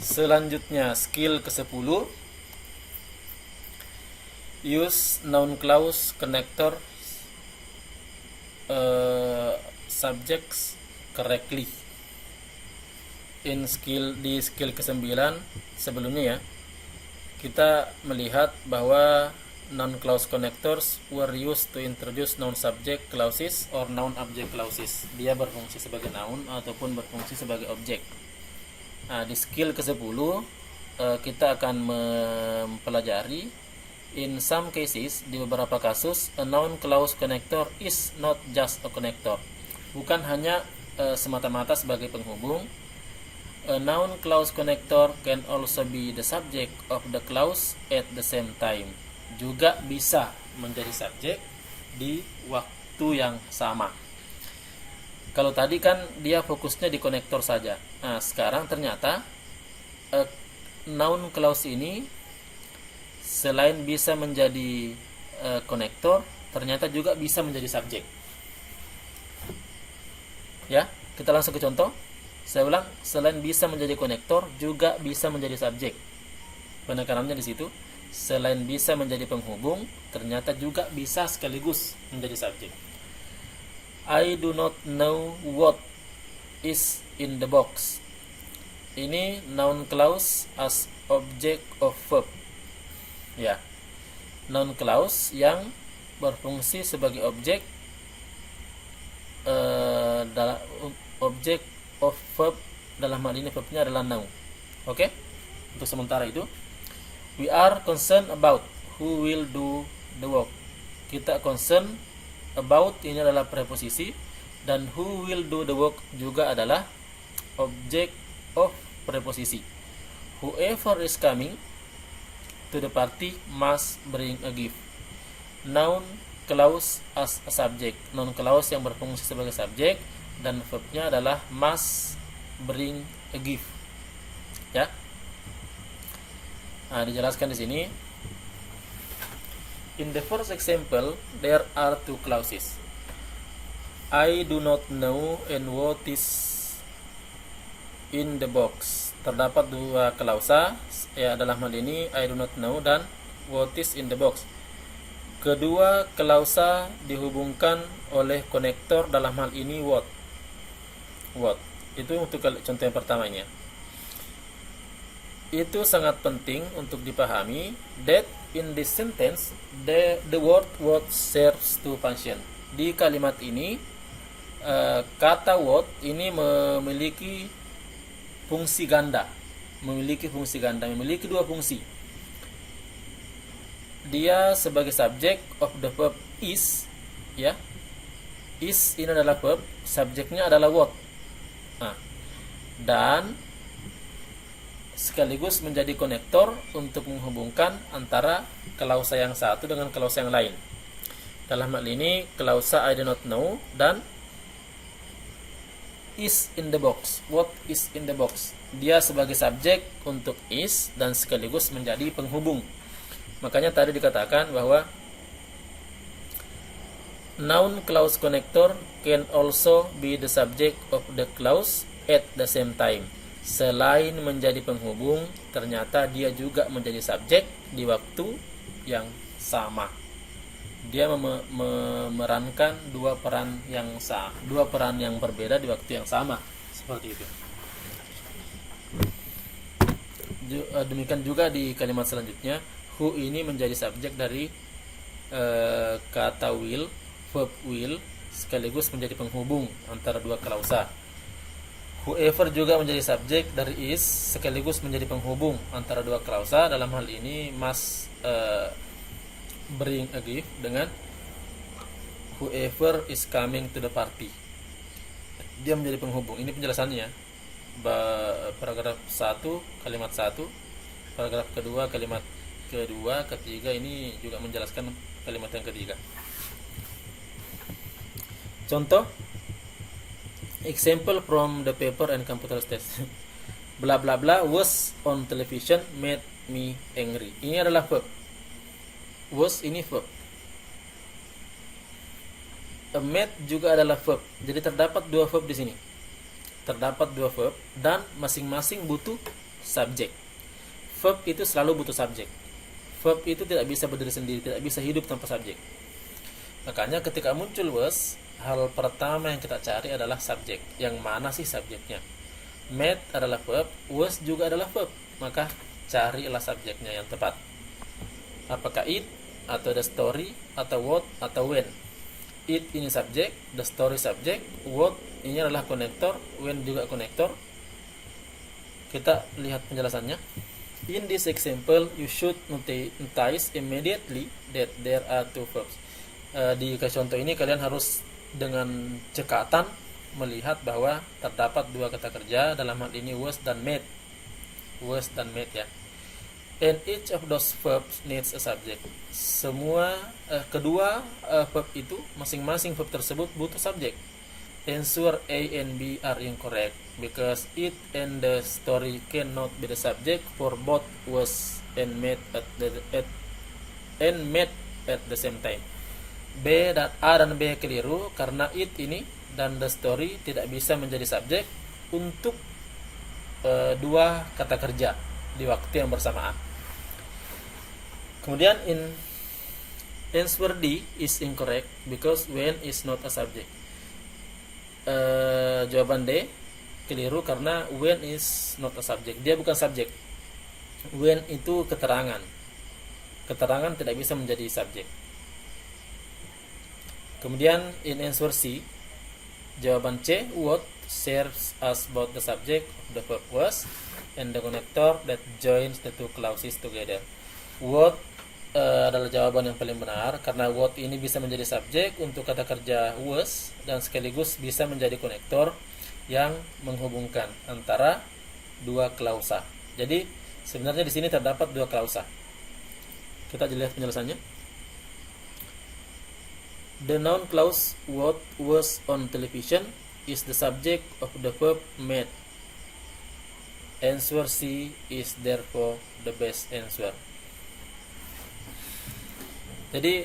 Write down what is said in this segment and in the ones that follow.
Selanjutnya skill ke-10, use noun clause connector subjects correctly. Di skill ke-9 sebelumnya ya, kita melihat bahwa noun clause connectors were used to introduce noun subject clauses or noun object clauses. Dia berfungsi sebagai noun ataupun berfungsi sebagai objek. Nah, di skill ke-10 kita akan mempelajari in some cases, di beberapa kasus, a noun clause connector is not just a connector. Bukan hanya semata-mata sebagai penghubung. A noun clause connector can also be the subject of the clause at the same time. Juga bisa menjadi subjek di waktu yang sama. Kalau tadi kan dia fokusnya di konektor saja. Nah, sekarang ternyata noun clause ini selain bisa menjadi konektor, ternyata juga bisa menjadi subjek. Ya, kita langsung ke contoh. Saya ulang, selain bisa menjadi konektor, juga bisa menjadi subjek. Penekanannya di situ. Selain bisa menjadi penghubung, ternyata juga bisa sekaligus menjadi subjek. I do not know what is in the box. Ini noun clause as object of verb. Ya, noun clause yang berfungsi sebagai objek object of verb. Dalam hal ini verbnya adalah noun. Oke? Untuk sementara itu, we are concerned about who will do the work. Kita concern about ini adalah preposisi, dan who will do the work juga adalah object of preposisi. Whoever is coming to the party must bring a gift. Noun clause as a subject. Noun clause yang berfungsi sebagai subjek dan verbnya adalah must bring a gift. Ya. Nah, dijelaskan di sini. In the first example, there are two clauses. I do not know and what is in the box. Terdapat dua klausa, ya, dalam hal ini I do not know dan what is in the box. Kedua klausa dihubungkan oleh konektor, dalam hal ini what. Itu untuk contoh yang pertamanya. Itu sangat penting untuk dipahami that in this sentence the word what serves two function. Di kalimat ini kata what ini memiliki fungsi ganda, memiliki dua fungsi. Dia sebagai subject of the verb is, ya. Is ini adalah verb, subjeknya adalah what. Nah, dan sekaligus menjadi konektor untuk menghubungkan antara klausa yang satu dengan klausa yang lain. Dalam hal ini klausa I do not know dan is in the box. What is in the box? Dia sebagai subjek untuk is dan sekaligus menjadi penghubung. Makanya tadi dikatakan bahwa noun clause connector can also be the subject of the clause at the same time. Selain menjadi penghubung, ternyata dia juga menjadi subjek di waktu yang sama. Dia memerankan dua peran yang berbeda di waktu yang sama, seperti itu. Demikian juga di kalimat selanjutnya, who ini menjadi subjek dari kata will, verb will, sekaligus menjadi penghubung antara dua klausa. Whoever juga menjadi subjek dari is, sekaligus menjadi penghubung antara dua klausa. Dalam hal ini must bring a gift dengan whoever is coming to the party. Dia menjadi penghubung. Ini penjelasannya. Paragraf 1 kalimat 1, paragraf kedua kalimat kedua, ketiga ini juga menjelaskan kalimat yang ketiga. Contoh example from the paper and computer test. Bla bla bla was on television made me angry. Ini adalah verb. Was ini verb. Made juga adalah verb. Jadi terdapat dua verb di sini. Terdapat dua verb dan masing-masing butuh subjek. Verb itu selalu butuh subjek. Verb itu tidak bisa berdiri sendiri, tidak bisa hidup tanpa subjek. Makanya ketika muncul was, hal pertama yang kita cari adalah subjek. Yang mana sih subjeknya? Met adalah verb, was juga adalah verb. Maka carilah subjeknya yang tepat. Apakah it, atau the story, atau what, atau when. It ini subjek, the story subjek, what ini adalah konektor, when juga konektor. Kita lihat penjelasannya. In this example, you should notice immediately that there are two verbs. Di contoh ini kalian harus dengan cekatan melihat bahwa terdapat dua kata kerja, dalam hal ini was dan made. Was dan made ya. And each of those verbs needs a subject. Kedua verb itu, masing-masing verb tersebut butuh subjek. Answer A and B are incorrect because it and the story cannot be the subject for both was and made at the same time. A dan B keliru karena it ini dan the story tidak bisa menjadi subjek untuk dua kata kerja di waktu yang bersamaan. Kemudian answer D is incorrect because when is not a subject. Jawaban D keliru karena when is not a subject. Dia bukan subjek. When itu keterangan. Keterangan tidak bisa menjadi subjek. Kemudian in answer C, jawaban C, what serves as both the subject of the verb was and the connector that joins the two clauses together. What adalah jawaban yang paling benar karena what ini bisa menjadi subjek untuk kata kerja was dan sekaligus bisa menjadi konektor yang menghubungkan antara dua klausa. Jadi sebenarnya di sini terdapat dua klausa. Kita lihat penjelasannya. The noun clause what was on television is the subject of the verb made. Answer C is therefore the best answer. Jadi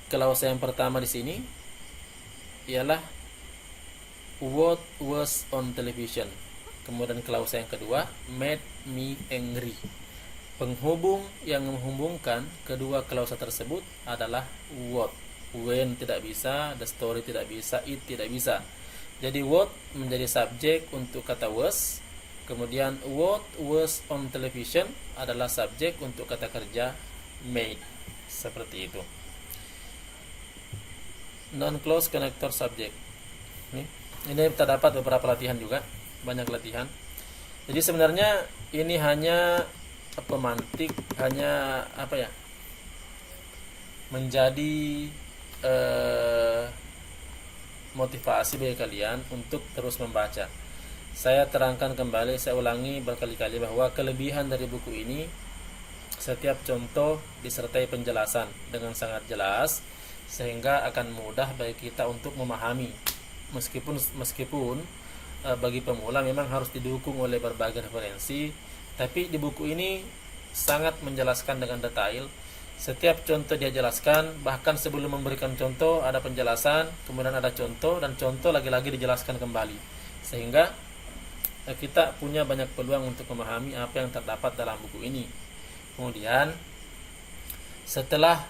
klausa yang pertama di sini ialah what was on television. Kemudian klausa yang kedua made me angry. Penghubung yang menghubungkan kedua klausa tersebut adalah what. When tidak bisa, the story tidak bisa, it tidak bisa. Jadi what menjadi subjek untuk kata was. Kemudian what was on television adalah subjek untuk kata kerja made. Seperti itu. Non-clause connector subject. Ini terdapat beberapa latihan juga, banyak latihan. Jadi sebenarnya ini hanya pemantik, hanya menjadi motivasi bagi kalian untuk terus membaca. Saya terangkan kembali, saya ulangi berkali-kali bahwa kelebihan dari buku ini, setiap contoh disertai penjelasan dengan sangat jelas sehingga akan mudah bagi kita untuk memahami. Meskipun bagi pemula memang harus didukung oleh berbagai referensi, tapi di buku ini sangat menjelaskan dengan detail. Setiap contoh dia jelaskan, bahkan sebelum memberikan contoh ada penjelasan, kemudian ada contoh, dan contoh lagi-lagi dijelaskan kembali. Sehingga kita punya banyak peluang untuk memahami apa yang terdapat dalam buku ini. Kemudian setelah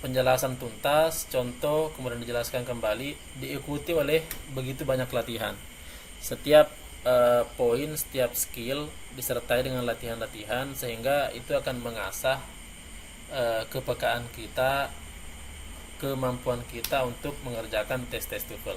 penjelasan tuntas, contoh, kemudian dijelaskan kembali, diikuti oleh begitu banyak latihan. Setiap poin, setiap skill disertai dengan latihan-latihan sehingga itu akan mengasah kepekaan kita, kemampuan kita untuk mengerjakan tes-tes TOEFL.